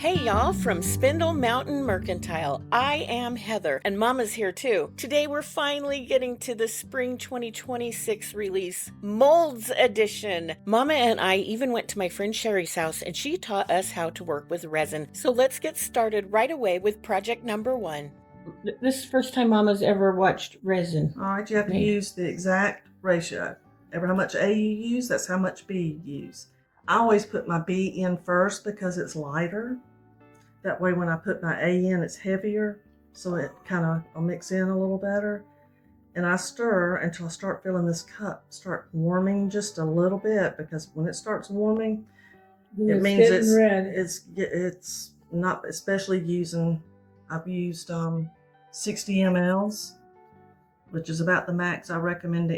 Hey y'all, from Spindle Mountain Mercantile. I am Heather, and Mama's here too. Today we're finally getting to the Spring 2026 release, Moulds Edition. Mama and I even went to my friend Sherry's house, and she taught us how to work with resin. So let's get started right away with project number 1. This is the first time Mama's ever watched resin. All right, you have to use the exact ratio. Ever how much A you use, that's how much B you use. I always put my B in first because it's lighter. That way when I put my A in, it's heavier, so it kind of will mix in a little better. And I stir until I start feeling this cup start warming just a little bit, because when it starts warming, it means it's not, especially using, I've used 60 mLs, which is about the max I recommend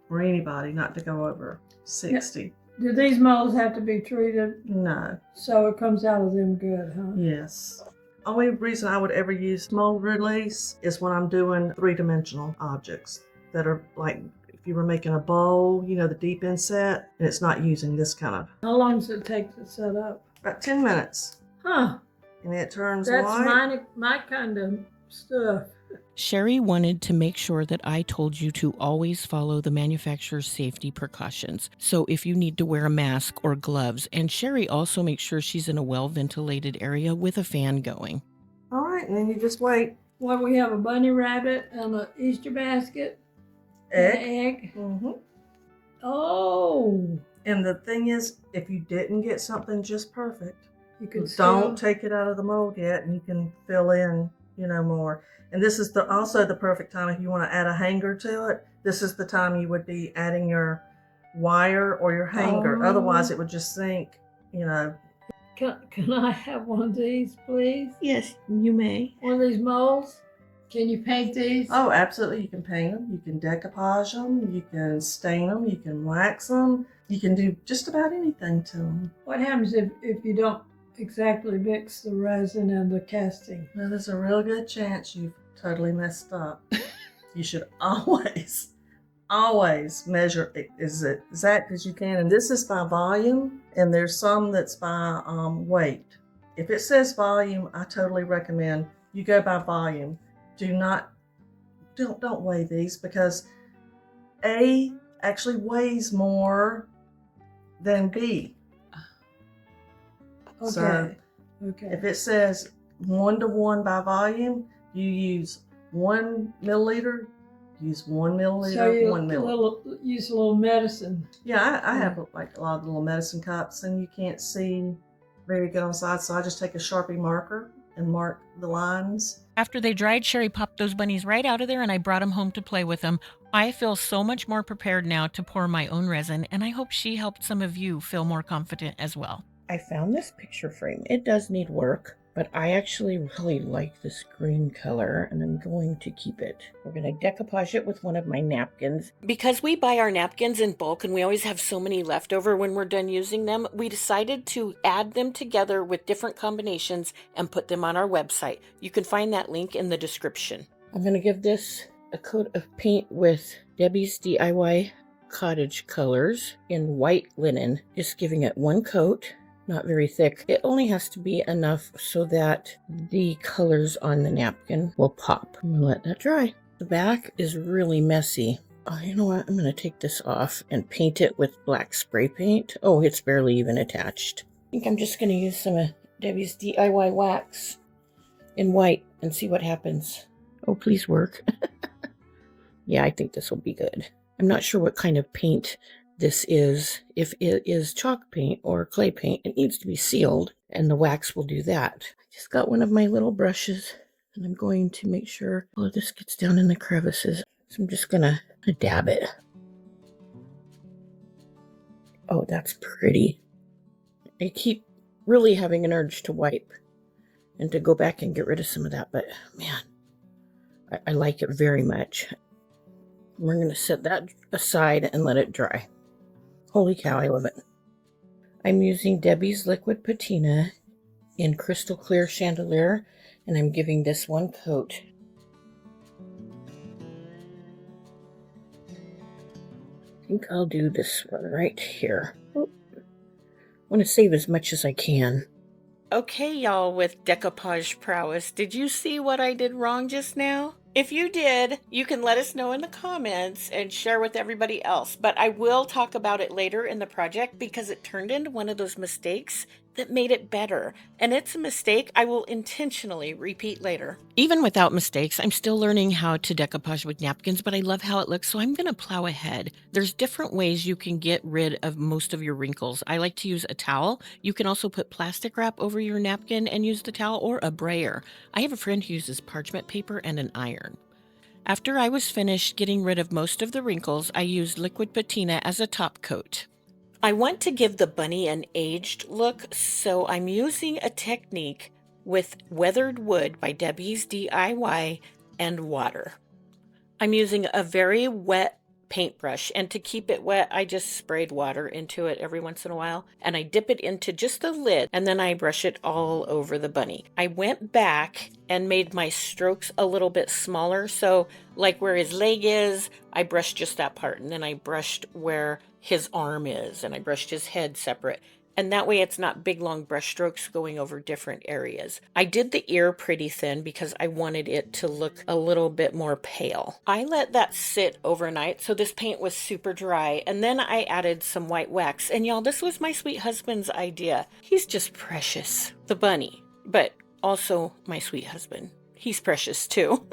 for anybody, not to go over 60. Yeah. Do these molds have to be treated? No. So it comes out of them good, huh? Yes. Only reason I would ever use mold release is when I'm doing 3-dimensional objects that are like, if you were making a bowl, you know, the deep inset, and it's not using this kind of. How long does it take to set up? About 10 minutes. Huh. And it turns white. That's my kind of stuff. Sherry wanted to make sure that I told you to always follow the manufacturer's safety precautions. So if you need to wear a mask or gloves, and Sherry also makes sure she's in a well-ventilated area with a fan going. All right, and then you just wait. Well, we have a bunny rabbit and an Easter basket. Egg. And an egg. Mm-hmm. Oh. And the thing is, if you didn't get something just perfect, You can don't take it out of the mold yet, and you can fill in, you know, more. And this is also the perfect time if you want to add a hanger to it. This is the time you would be adding your wire or your hanger. Oh. Otherwise, it would just sink, you know. Can I have one of these, please? Yes, you may. One of these molds? Can you paint these? Oh, absolutely. You can paint them. You can decoupage them. You can stain them. You can wax them. You can do just about anything to them. What happens if you don't exactly mix the resin and the casting? Well, there's a real good chance you've totally messed up. You should always measure it as exact as you can. And this is by volume, and there's some that's by weight. If it says volume, I totally recommend you go by volume. Don't weigh these, because A actually weighs more than B. Okay. So if it says 1-to-1 by volume, you use 1 milliliter, use 1 milliliter, so you 1 milliliter. Use a little medicine. Yeah, I have like a lot of little medicine cups, and you can't see very good on the side, so I just take a Sharpie marker and mark the lines. After they dried, Sherry popped those bunnies right out of there, and I brought them home to play with them. I feel so much more prepared now to pour my own resin, and I hope she helped some of you feel more confident as well. I found this picture frame. It does need work, but I actually really like this green color, and I'm going to keep it. We're going to decoupage it with one of my napkins. Because we buy our napkins in bulk and we always have so many left over when we're done using them, we decided to add them together with different combinations and put them on our website. You can find that link in the description. I'm going to give this a coat of paint with Debbie's DIY Cottage Colors in white linen. Just giving it one coat. Not very thick. It only has to be enough so that the colors on the napkin will pop. I'm gonna let that dry. The back is really messy. Oh, you know what? I'm gonna take this off and paint it with black spray paint. Oh, it's barely even attached. I think I'm just gonna use some of Debbie's DIY wax in white and see what happens. Oh, please work. Yeah, I think this will be good. I'm not sure what kind of paint this is. If it is chalk paint or clay paint, it needs to be sealed, and the wax will do that. I just got one of my little brushes, and I'm going to make sure all of this gets down in the crevices. So I'm just gonna dab it. Oh, that's pretty. I keep really having an urge to wipe and to go back and get rid of some of that, but man, I like it very much. We're gonna set that aside and let it dry. Holy cow, I love it. I'm using Debbie's Liquid Patina in Crystal Clear Chandelier, and I'm giving this one coat. I think I'll do this one right here. Oh, I want to save as much as I can. Okay, y'all with decoupage prowess, did you see what I did wrong just now? If you did, you can let us know in the comments and share with everybody else. But I will talk about it later in the project because it turned into one of those mistakes that made it better. And it's a mistake I will intentionally repeat later. Even without mistakes, I'm still learning how to decoupage with napkins, but I love how it looks, so I'm going to plow ahead. There's different ways you can get rid of most of your wrinkles. I like to use a towel. You can also put plastic wrap over your napkin and use the towel, or a brayer. I have a friend who uses parchment paper and an iron. After I was finished getting rid of most of the wrinkles, I used liquid patina as a top coat. I want to give the bunny an aged look, so I'm using a technique with weathered wood by Debbie's DIY and water. I'm using a very wet paintbrush, and to keep it wet, I just sprayed water into it every once in a while, and I dip it into just the lid, and then I brush it all over the bunny. I went back and made my strokes a little bit smaller, so like where his leg is, I brushed just that part, and then I brushed where his arm is, and I brushed his head separate. And that way it's not big long brush strokes going over different areas. I did the ear pretty thin because I wanted it to look a little bit more pale. I let that sit overnight, so this paint was super dry, and then I added some white wax. And y'all, this was my sweet husband's idea. He's just precious. The bunny, but also my sweet husband. He's precious too.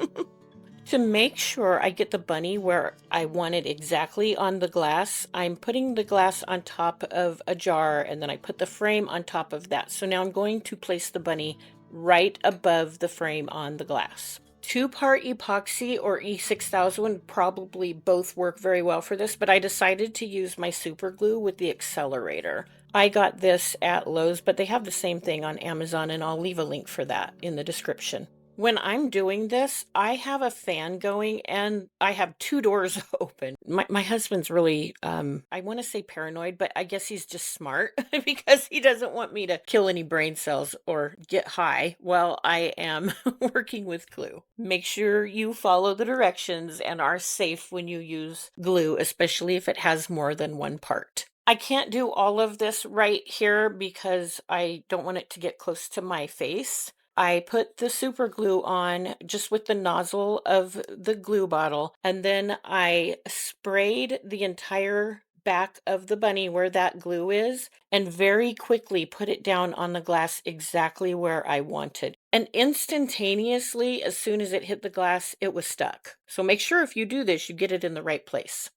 To make sure I get the bunny where I want it exactly on the glass, I'm putting the glass on top of a jar, and then I put the frame on top of that. So now I'm going to place the bunny right above the frame on the glass. 2-part epoxy or E6000 would probably both work very well for this, but I decided to use my super glue with the accelerator. I got this at Lowe's, but they have the same thing on Amazon, and I'll leave a link for that in the description. When I'm doing this, I have a fan going and I have 2 doors open. My husband's really, I want to say paranoid, but I guess he's just smart because he doesn't want me to kill any brain cells or get high while I am working with glue. Make sure you follow the directions and are safe when you use glue, especially if it has more than one part. I can't do all of this right here because I don't want it to get close to my face. I put the super glue on just with the nozzle of the glue bottle, and then I sprayed the entire back of the bunny where that glue is and very quickly put it down on the glass exactly where I wanted. And instantaneously, as soon as it hit the glass, it was stuck. So make sure if you do this, you get it in the right place.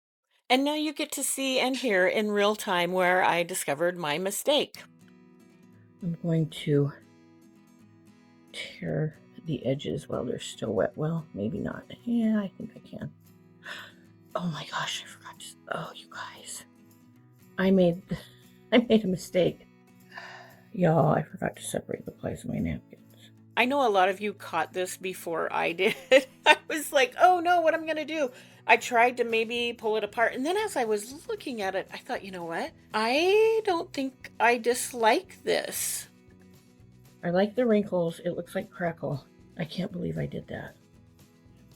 And now you get to see and hear in real time where I discovered my mistake. I'm going to tear the edges while they're still wet. Well, maybe not. Yeah, I think I can. Oh my gosh, I forgot to. Oh, you guys, I made a mistake. Y'all, I forgot to separate the plies of my napkins. I know a lot of you caught this before I did. I was like, oh no, what am I gonna do? I tried to maybe pull it apart, and then as I was looking at it, I thought, you know what? I don't think I dislike this. I like the wrinkles. It looks like crackle. I can't believe I did that.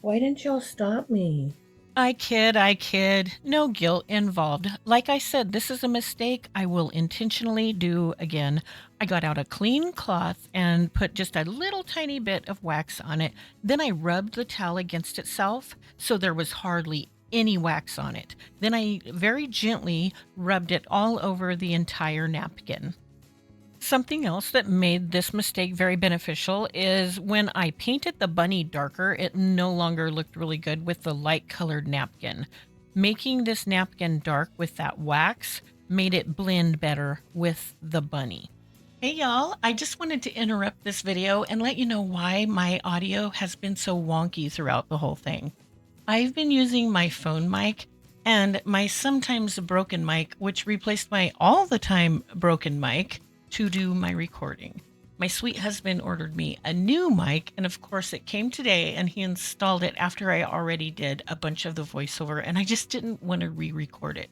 Why didn't y'all stop me? I kid. No guilt involved. Like I said, this is a mistake I will intentionally do again. I got out a clean cloth and put just a little tiny bit of wax on it. Then I rubbed the towel against itself so there was hardly any wax on it. Then I very gently rubbed it all over the entire napkin. Something else that made this mistake very beneficial is when I painted the bunny darker, it no longer looked really good with the light colored napkin. Making this napkin dark with that wax made it blend better with the bunny. Hey y'all, I just wanted to interrupt this video and let you know why my audio has been so wonky throughout the whole thing. I've been using my phone mic and my sometimes broken mic, which replaced my all the time broken mic, to do my recording. My sweet husband ordered me a new mic, and of course it came today, and he installed it after I already did a bunch of the voiceover, and I just didn't want to re-record it.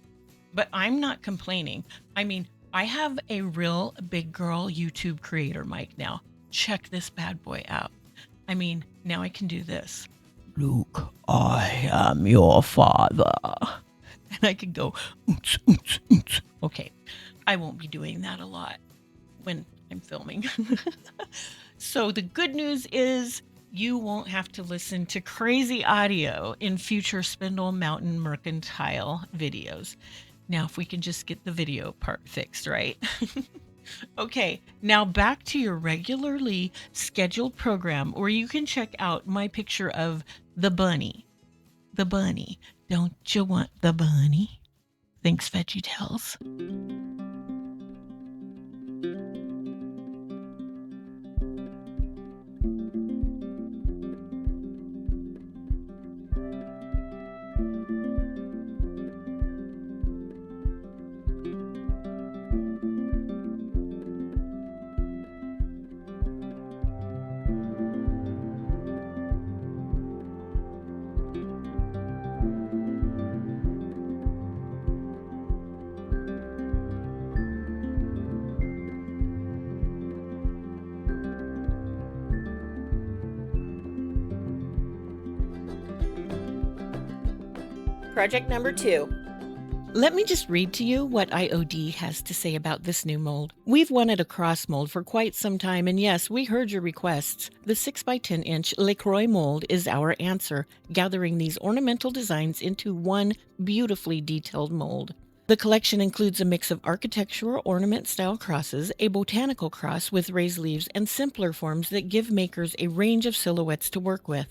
But I'm not complaining. I mean, I have a real big girl YouTube creator mic now. Check this bad boy out. I mean, now I can do this. Luke, I am your father. And I can go, oots, oots, oots. Okay, I won't be doing that a lot. When I'm filming. So the good news is you won't have to listen to crazy audio in future Spindle Mountain Mercantile videos. Now, if we can just get the video part fixed, right? Okay, now back to your regularly scheduled program where you can check out my picture of the bunny. The bunny. Don't you want the bunny? Thanks, VeggieTales. Project number 2. Let me just read to you what IOD has to say about this new mold. We've wanted a cross mold for quite some time, and yes, we heard your requests. The 6x10 inch LaCroix mold is our answer, gathering these ornamental designs into one beautifully detailed mold. The collection includes a mix of architectural ornament-style crosses, a botanical cross with raised leaves, and simpler forms that give makers a range of silhouettes to work with.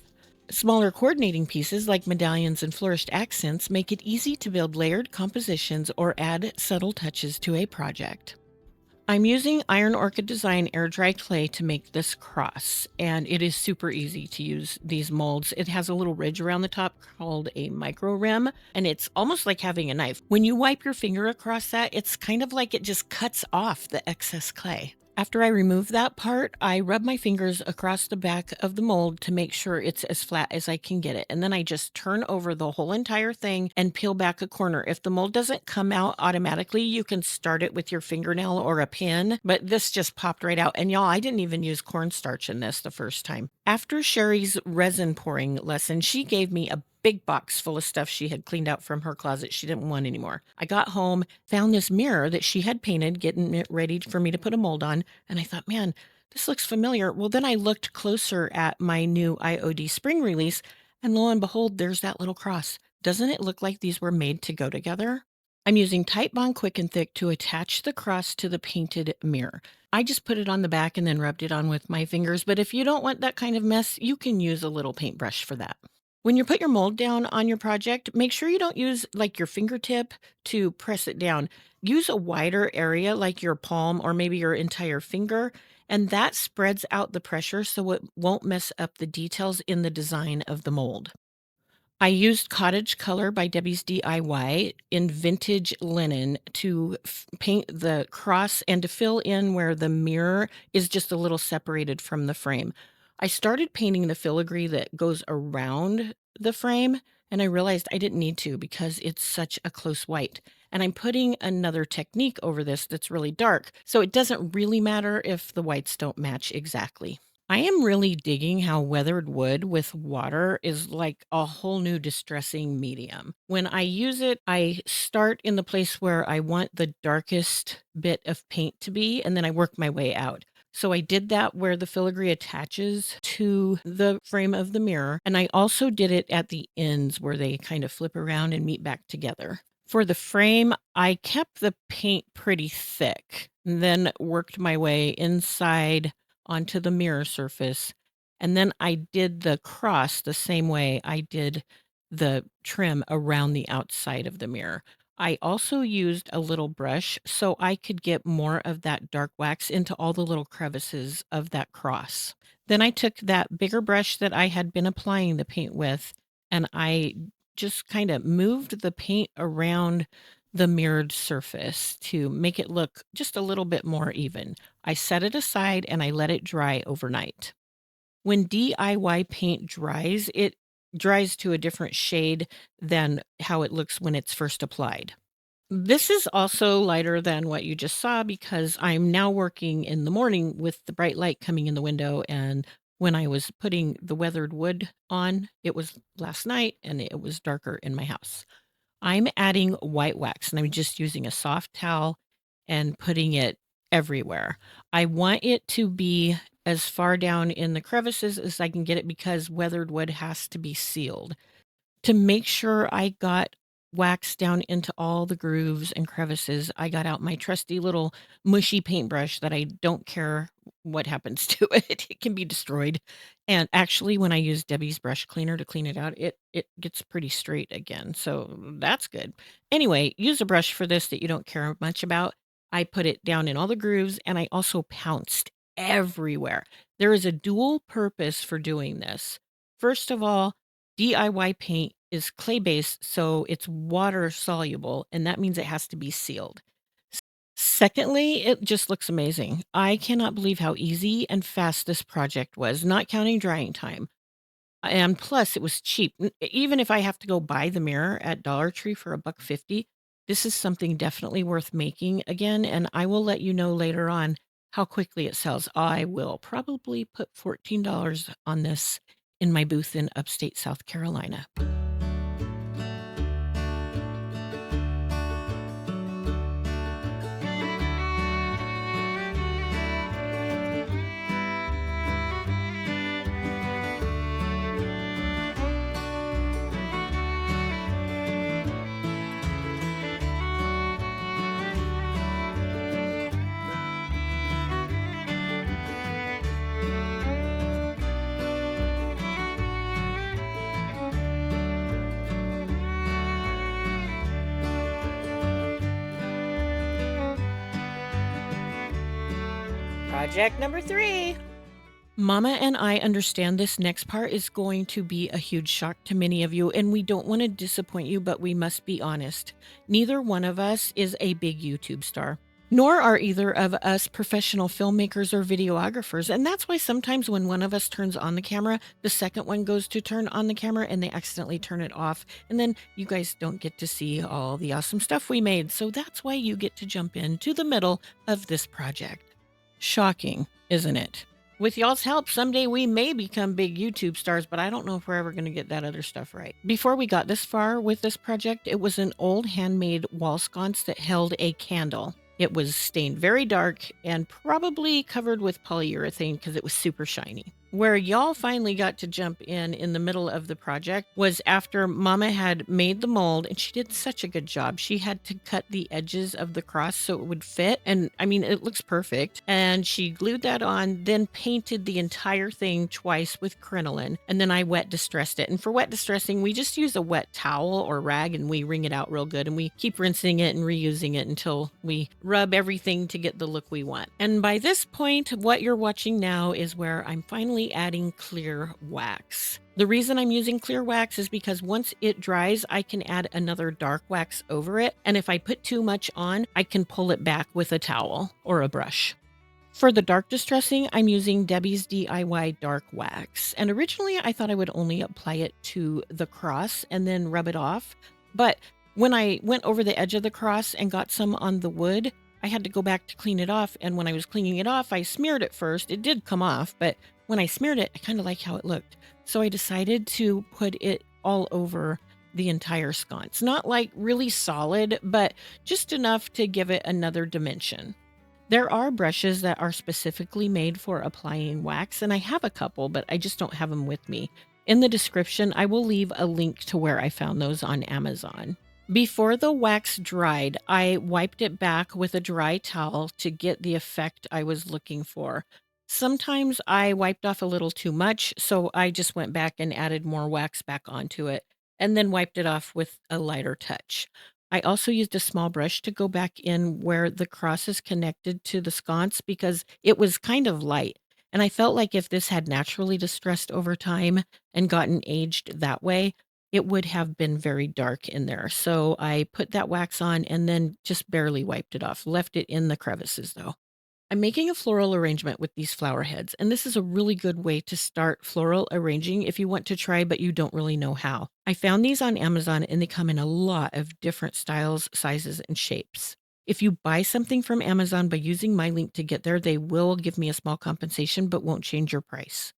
Smaller coordinating pieces like medallions and flourished accents make it easy to build layered compositions or add subtle touches to a project. I'm using Iron Orchid Design air dry clay to make this cross, and it is super easy to use these molds. It has a little ridge around the top called a micro rim, and it's almost like having a knife. When you wipe your finger across that, it's kind of like it just cuts off the excess clay. After I remove that part, I rub my fingers across the back of the mold to make sure it's as flat as I can get it. And then I just turn over the whole entire thing and peel back a corner. If the mold doesn't come out automatically, you can start it with your fingernail or a pin, but this just popped right out. And y'all, I didn't even use cornstarch in this the first time. After Sherry's resin pouring lesson, she gave me a big box full of stuff she had cleaned out from her closet she didn't want anymore. I got home, found this mirror that she had painted, getting it ready for me to put a mold on, and I thought, man, this looks familiar. Well, then I looked closer at my new IOD spring release, and lo and behold, there's that little cross. Doesn't it look like these were made to go together? I'm using Titebond Quick and Thick to attach the cross to the painted mirror. I just put it on the back and then rubbed it on with my fingers, but if you don't want that kind of mess, you can use a little paintbrush for that. When you put your mold down on your project, make sure you don't use like your fingertip to press it down. Use a wider area like your palm or maybe your entire finger, and that spreads out the pressure so it won't mess up the details in the design of the mold. I used Cottage Color by Debbie's DIY in vintage linen to paint the cross and to fill in where the mirror is just a little separated from the frame. I started painting the filigree that goes around the frame, and I realized I didn't need to because it's such a close white. And I'm putting another technique over this that's really dark, so it doesn't really matter if the whites don't match exactly. I am really digging how weathered wood with water is like a whole new distressing medium. When I use it, I start in the place where I want the darkest bit of paint to be, and then I work my way out. So I did that where the filigree attaches to the frame of the mirror, and I also did it at the ends where they kind of flip around and meet back together. For the frame, I kept the paint pretty thick, and then worked my way inside onto the mirror surface. And then I did the cross the same way I did the trim around the outside of the mirror. I also used a little brush so I could get more of that dark wax into all the little crevices of that cross. Then I took that bigger brush that I had been applying the paint with, and I just kind of moved the paint around the mirrored surface to make it look just a little bit more even. I set it aside and I let it dry overnight. When DIY paint dries, it dries to a different shade than how it looks when it's first applied. This is also lighter than what you just saw because I'm now working in the morning with the bright light coming in the window. And when I was putting the weathered wood on, it was last night and it was darker in my house. I'm adding white wax and I'm just using a soft towel and putting it everywhere. I want it to be as far down in the crevices as I can get it because weathered wood has to be sealed. To make sure I got wax down into all the grooves and crevices, I got out my trusty little mushy paintbrush that I don't care what happens to it. It can be destroyed. And actually, when I use Debbie's brush cleaner to clean it out, it gets pretty straight again. So that's good. Anyway, use a brush for this that you don't care much about. I put it down in all the grooves and I also pounced everywhere. There is a dual purpose for doing this. First of all, DIY paint is clay-based, so it's water soluble, and that means it has to be sealed. Secondly, it just looks amazing. I cannot believe how easy and fast this project was, not counting drying time. And plus, it was cheap. Even if I have to go buy the mirror at Dollar Tree for $1.50, this is something definitely worth making again, and I will let you know later on how quickly it sells. I will probably put $14 on this in my booth in upstate South Carolina. Project number 3. Mama and I understand this next part is going to be a huge shock to many of you, and we don't want to disappoint you, but we must be honest. Neither one of us is a big YouTube star, nor are either of us professional filmmakers or videographers. And that's why sometimes when one of us turns on the camera, the second one goes to turn on the camera and they accidentally turn it off. And then you guys don't get to see all the awesome stuff we made. So that's why you get to jump into the middle of this project. Shocking, isn't it? With y'all's help, someday we may become big YouTube stars, but I don't know if we're ever going to get that other stuff right. Before we got this far with this project, it was an old handmade wall sconce that held a candle. It was stained very dark and probably covered with polyurethane because it was super shiny. Where y'all finally got to jump in the middle of the project was after Mama had made the mold, and she did such a good job. She had to cut the edges of the cross so it would fit, and I mean, it looks perfect. And she glued that on, then painted the entire thing twice with crinoline, and then I wet distressed it. And for wet distressing, we just use a wet towel or rag and we wring it out real good, and we keep rinsing it and reusing it until we rub everything to get the look we want. And by this point, what you're watching now is where I'm finally adding clear wax. The reason I'm using clear wax is because once it dries, I can add another dark wax over it. And if I put too much on, I can pull it back with a towel or a brush. For the dark distressing, I'm using Debbie's DIY dark wax. And originally I thought I would only apply it to the cross and then rub it off. But when I went over the edge of the cross and got some on the wood, I had to go back to clean it off. And when I was cleaning it off, I smeared it first. It did come off, but when I smeared it, I kind of like how it looked. So I decided to put it all over the entire sconce. Not like really solid, but just enough to give it another dimension. There are brushes that are specifically made for applying wax, and I have a couple, but I just don't have them with me. In the description, I will leave a link to where I found those on Amazon. Before the wax dried, I wiped it back with a dry towel to get the effect I was looking for. Sometimes I wiped off a little too much, so I just went back and added more wax back onto it, and then wiped it off with a lighter touch. I also used a small brush to go back in where the cross is connected to the sconce because it was kind of light. And I felt like if this had naturally distressed over time and gotten aged that way, it would have been very dark in there. So I put that wax on and then just barely wiped it off, left it in the crevices though. I'm making a floral arrangement with these flower heads, and this is a really good way to start floral arranging if you want to try but you don't really know how. I found these on Amazon and they come in a lot of different styles, sizes, and shapes. If you buy something from Amazon by using my link to get there, they will give me a small compensation but won't change your price.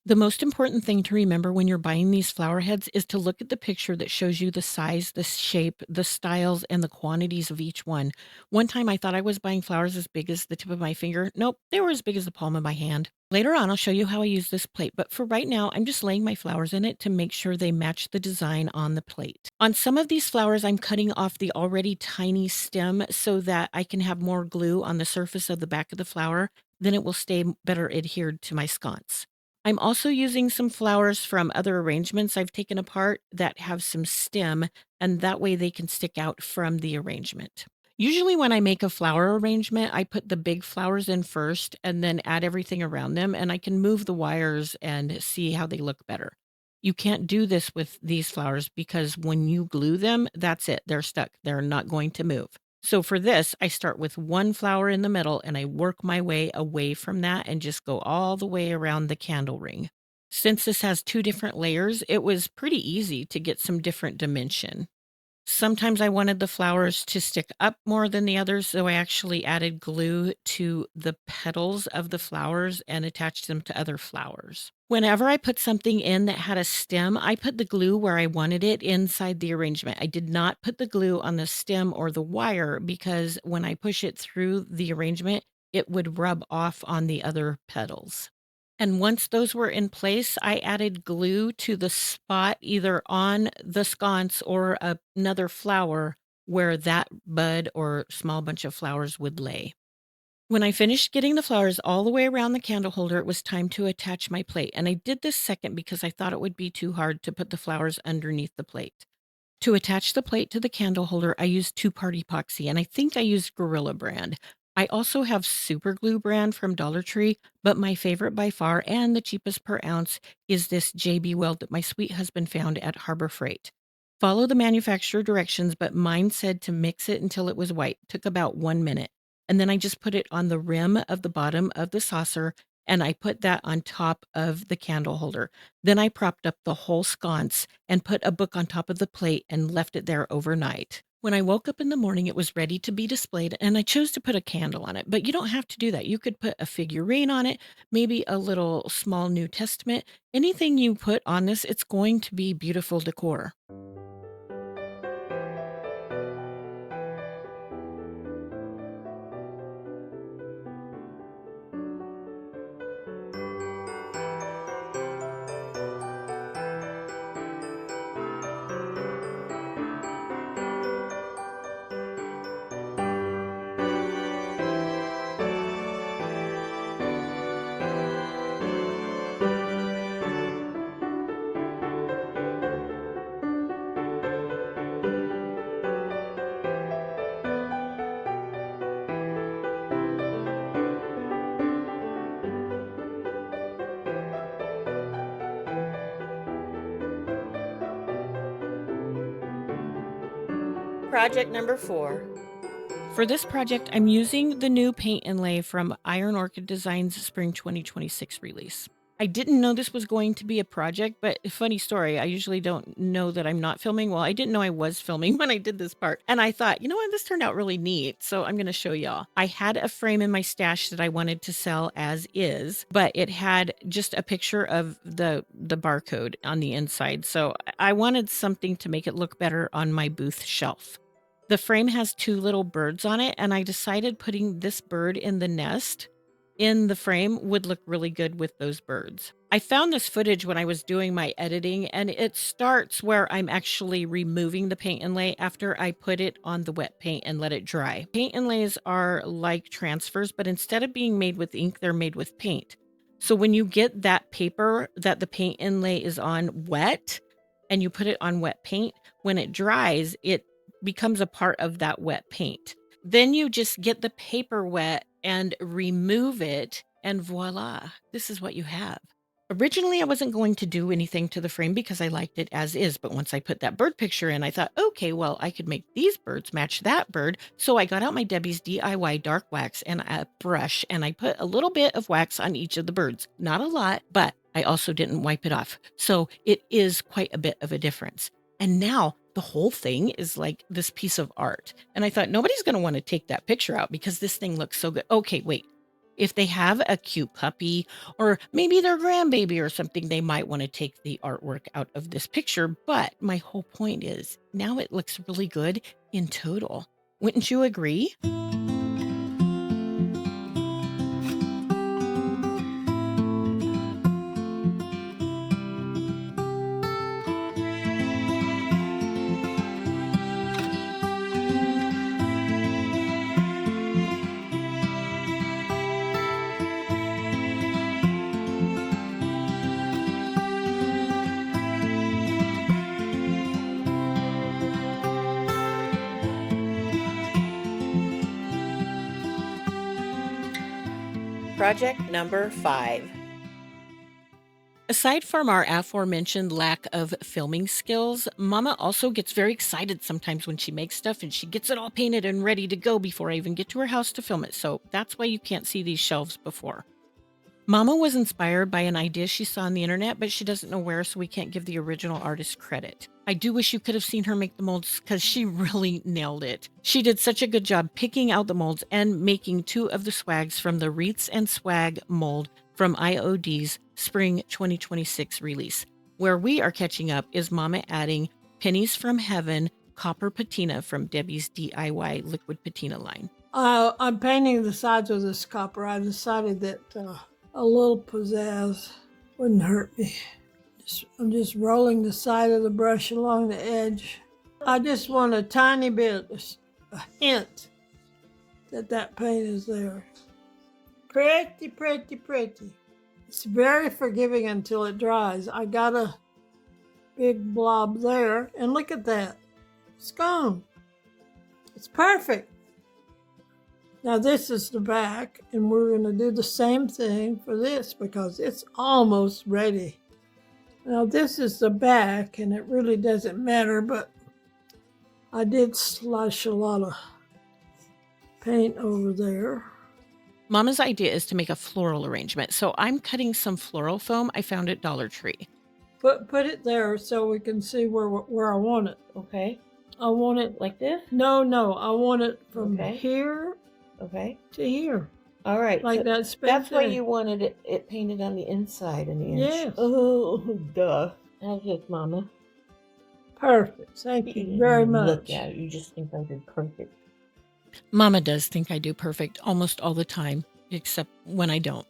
The most important thing to remember when you're buying these flower heads is to look at the picture that shows you the size, the shape, the styles, and the quantities of each one. One time I thought I was buying flowers as big as the tip of my finger. Nope, they were as big as the palm of my hand. Later on, I'll show you how I use this plate, but for right now, I'm just laying my flowers in it to make sure they match the design on the plate. On some of these flowers, I'm cutting off the already tiny stem so that I can have more glue on the surface of the back of the flower. Then it will stay better adhered to my sconce. I'm also using some flowers from other arrangements I've taken apart that have some stem, and that way they can stick out from the arrangement. Usually when I make a flower arrangement, I put the big flowers in first and then add everything around them, and I can move the wires and see how they look better. You can't do this with these flowers because when you glue them, that's it. They're stuck. They're not going to move. So for this, I start with one flower in the middle and I work my way away from that and just go all the way around the candle ring. Since this has two different layers, it was pretty easy to get some different dimension. Sometimes I wanted the flowers to stick up more than the others, so I actually added glue to the petals of the flowers and attached them to other flowers. Whenever I put something in that had a stem, I put the glue where I wanted it inside the arrangement. I did not put the glue on the stem or the wire because when I push it through the arrangement, it would rub off on the other petals. And once those were in place, I added glue to the spot either on the sconce or another flower where that bud or small bunch of flowers would lay. When I finished getting the flowers all the way around the candle holder, it was time to attach my plate. And I did this second because I thought it would be too hard to put the flowers underneath the plate. To attach the plate to the candle holder, I used two-part epoxy, and I think I used Gorilla brand. I also have Super Glue brand from Dollar Tree, but my favorite by far and the cheapest per ounce is this JB Weld that my sweet husband found at Harbor Freight. Follow the manufacturer directions, but mine said to mix it until it was white. Took about 1 minute. And then I just put it on the rim of the bottom of the saucer, and I put that on top of the candle holder. Then I propped up the whole sconce and put a book on top of the plate and left it there overnight. When I woke up in the morning, it was ready to be displayed, and I chose to put a candle on it. But you don't have to do that. You could put a figurine on it, maybe a little small New Testament. Anything you put on this, it's going to be beautiful decor. Project number 4. For this project, I'm using the new paint inlay from Iron Orchid Designs Spring 2026 release. I didn't know this was going to be a project, but funny story, I usually don't know that I'm not filming. Well, I didn't know I was filming when I did this part. And I thought, you know what, this turned out really neat. So I'm going to show y'all. I had a frame in my stash that I wanted to sell as is, but it had just a picture of the barcode on the inside. So I wanted something to make it look better on my booth shelf. The frame has two little birds on it, and I decided putting this bird in the nest in the frame would look really good with those birds. I found this footage when I was doing my editing, and it starts where I'm actually removing the paint inlay after I put it on the wet paint and let it dry. Paint inlays are like transfers, but instead of being made with ink, they're made with paint. So when you get that paper that the paint inlay is on wet, and you put it on wet paint, when it dries, it becomes a part of that wet paint. Then you just get the paper wet and remove it, and voila, this is what you have. Originally, I wasn't going to do anything to the frame because I liked it as is, but once I put that bird picture in, I thought, okay, well, I could make these birds match that bird. So I got out my Debbie's DIY dark wax and a brush, and I put a little bit of wax on each of the birds. Not a lot, but I also didn't wipe it off. So it is quite a bit of a difference. And now the whole thing is like this piece of art. And I thought nobody's going to want to take that picture out because this thing looks so good. Okay, wait. If they have a cute puppy or maybe their grandbaby or something, they might want to take the artwork out of this picture. But my whole point is now it looks really good in total. Wouldn't you agree? Project number 5. Aside from our aforementioned lack of filming skills, Mama also gets very excited sometimes when she makes stuff and she gets it all painted and ready to go before I even get to her house to film it. So that's why you can't see these shelves before. Mama was inspired by an idea she saw on the internet, but she doesn't know where, so we can't give the original artist credit. I do wish you could have seen her make the molds because she really nailed it. She did such a good job picking out the molds and making 2 of the swags from the Wreaths and Swag mold from IOD's Spring 2026 release. Where we are catching up is Mama adding Pennies from Heaven Copper Patina from Debbie's DIY Liquid Patina line. I'm painting the sides with this copper. I decided that a little pizzazz wouldn't hurt me. I'm just rolling the side of the brush along the edge. I just want a tiny bit, a hint that paint is there. Pretty, pretty, pretty. It's very forgiving until it dries. I got a big blob there, and look at that. It's gone. It's perfect. Now this is the back, and we're going to do the same thing for this because it's almost ready. Now this is the back, and it really doesn't matter, but I did slush a lot of paint over there. Mama's idea is to make a floral arrangement, so I'm cutting some floral foam I found at Dollar Tree. Put it there so we can see where I want it. Okay. I want it Like this? No, I want it from Okay. here Okay. to here. All right. Like so that. That's why you wanted it painted on the inside and the inch. Yes. Oh, duh. That's it, Mama. Perfect. Thank you very much. Look at it. You just think I did perfect. Mama does think I do perfect almost all the time, except when I don't.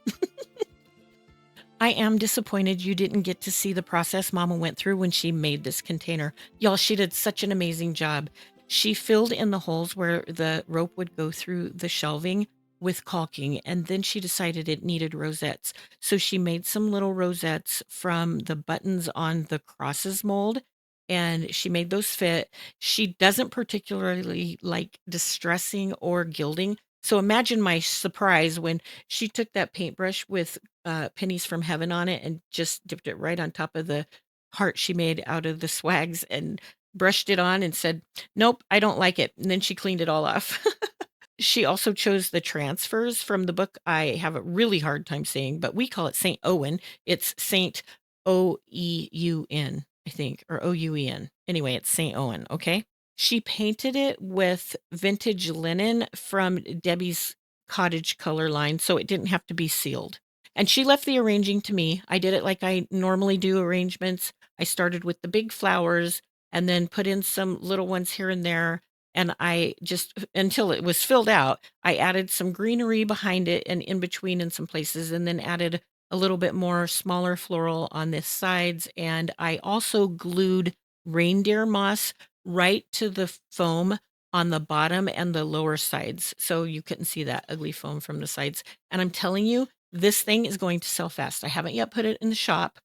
I am disappointed you didn't get to see the process Mama went through when she made this container. Y'all, she did such an amazing job. She filled in the holes where the rope would go through the shelving with caulking, and then she decided it needed rosettes. So she made some little rosettes from the buttons on the crosses mold, and she made those fit. She doesn't particularly like distressing or gilding. So imagine my surprise when she took that paintbrush with Pennies from Heaven on it and just dipped it right on top of the heart she made out of the swags and brushed it on and said, "Nope, I don't like it." And then she cleaned it all off. She also chose the transfers from the book I have a really hard time saying, but we call it St. Owen. It's St. O-E-U-N, I think, or O-U-E-N. Anyway, it's St. Owen, okay? She painted it with vintage linen from Debbie's cottage color line, so it didn't have to be sealed. And she left the arranging to me. I did it like I normally do arrangements. I started with the big flowers and then put in some little ones here and there. And I just, until it was filled out, I added some greenery behind it and in between in some places, and then added a little bit more smaller floral on the sides. And I also glued reindeer moss right to the foam on the bottom and the lower sides. So you couldn't see that ugly foam from the sides. And I'm telling you, this thing is going to sell fast. I haven't yet put it in the shop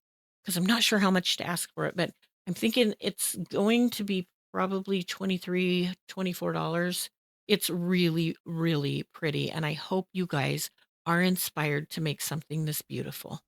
because I'm not sure how much to ask for it, but I'm thinking it's going to be probably $23, $24. It's really, really pretty. And I hope you guys are inspired to make something this beautiful.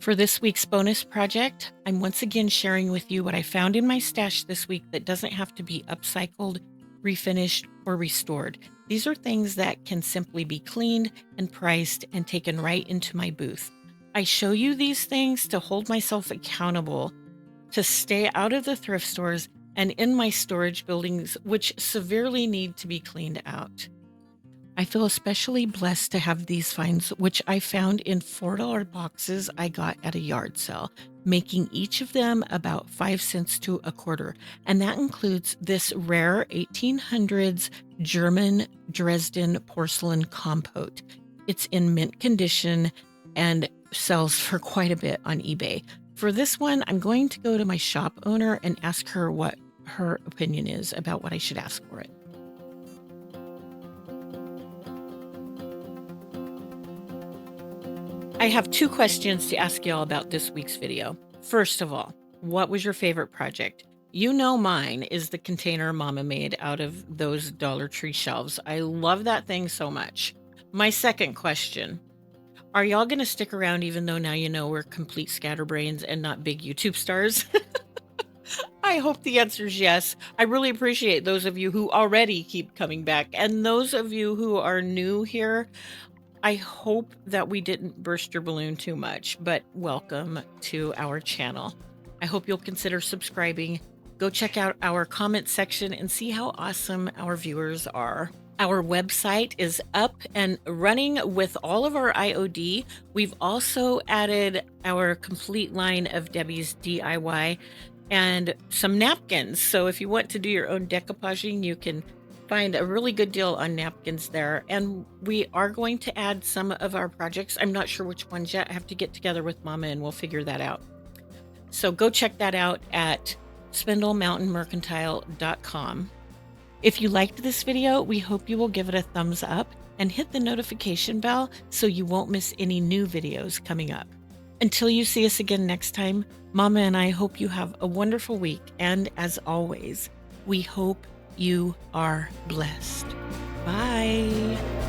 For this week's bonus project, I'm once again sharing with you what I found in my stash this week that doesn't have to be upcycled, refinished, or restored. These are things that can simply be cleaned and priced and taken right into my booth. I show you these things to hold myself accountable, to stay out of the thrift stores and in my storage buildings, which severely need to be cleaned out. I feel especially blessed to have these finds, which I found in $4 boxes I got at a yard sale, making each of them about 5 cents to a quarter. And that includes this rare 1800s German Dresden porcelain compote. It's in mint condition and sells for quite a bit on eBay. For this one, I'm going to go to my shop owner and ask her what her opinion is about what I should ask for it. I have 2 questions to ask y'all about this week's video. First of all, what was your favorite project? You know mine is the container Mama made out of those Dollar Tree shelves. I love that thing so much. My second question, are y'all going to stick around even though now you know we're complete scatterbrains and not big YouTube stars? I hope the answer is yes. I really appreciate those of you who already keep coming back. And those of you who are new here, I hope that we didn't burst your balloon too much, but welcome to our channel. I hope you'll consider subscribing. Go check out our comment section and see how awesome our viewers are. Our website is up and running with all of our IOD. We've also added our complete line of Debbie's DIY and some napkins. So if you want to do your own decoupaging, you can find a really good deal on napkins there. And we are going to add some of our projects. I'm not sure which ones yet. I have to get together with Mama and we'll figure that out. So go check that out at spindlemountainmercantile.com. If you liked this video, we hope you will give it a thumbs up and hit the notification bell so you won't miss any new videos coming up. Until you see us again next time, Mama and I hope you have a wonderful week. And as always, we hope you are blessed. Bye.